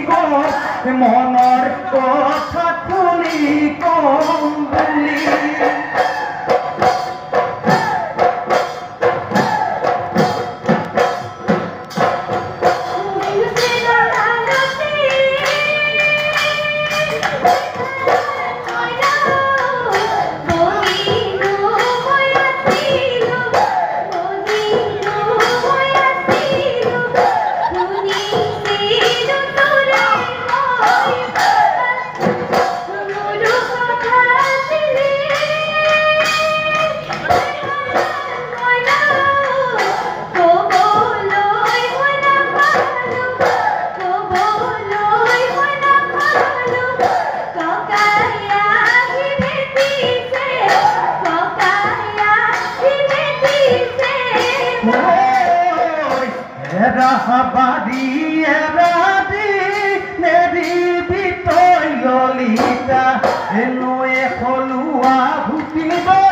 কম মনৰ কথা খুলি কম বুলি Rahabadi eradi neri bitoy lolita enoe kolua hutibo